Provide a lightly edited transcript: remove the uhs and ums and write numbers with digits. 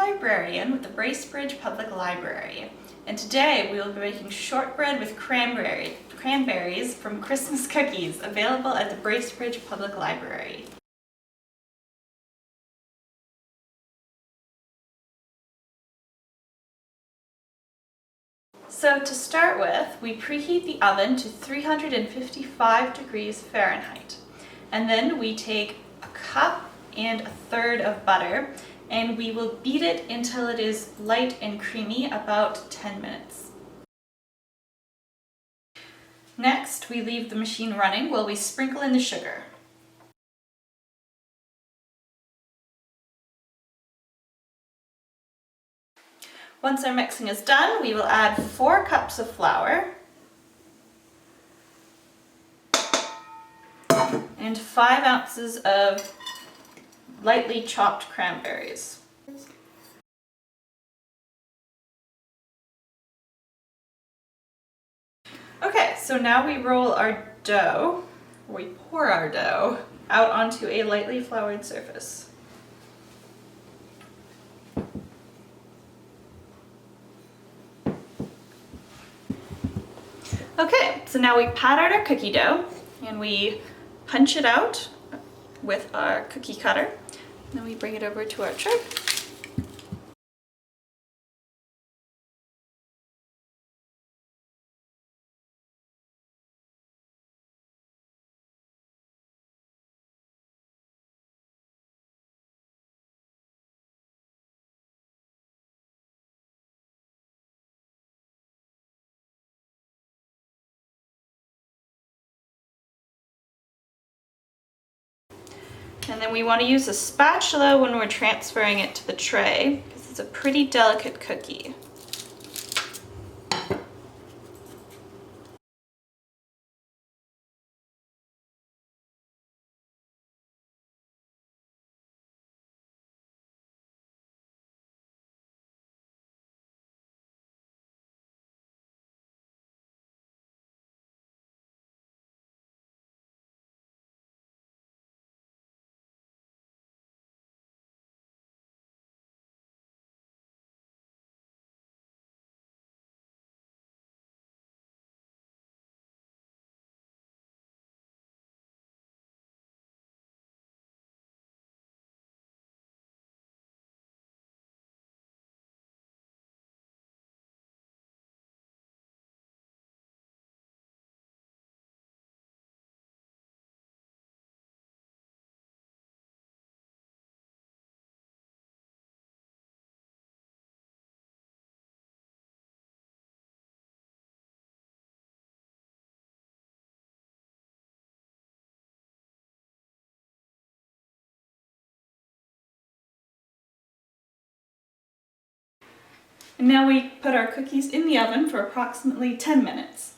librarian with the Bracebridge Public Library, and today we will be making shortbread with cranberries from Christmas cookies, available at the Bracebridge Public Library. So to start with, we preheat the oven to 355 degrees Fahrenheit, and then we take a cup and a third of butter, and we will beat it until it is light and creamy, about 10 minutes. Next, we leave the machine running while we sprinkle in the sugar. Once our mixing is done, we will add 4 cups of flour and 5 ounces of lightly chopped cranberries. Okay, so now we roll our dough, or we pour our dough, out onto a lightly floured surface. Okay, so now we pat out our cookie dough and we punch it out with our cookie cutter. Then we bring it over to our tray. And then we want to use a spatula when we're transferring it to the tray, because it's a pretty delicate cookie. And now we put our cookies in the oven for approximately 10 minutes.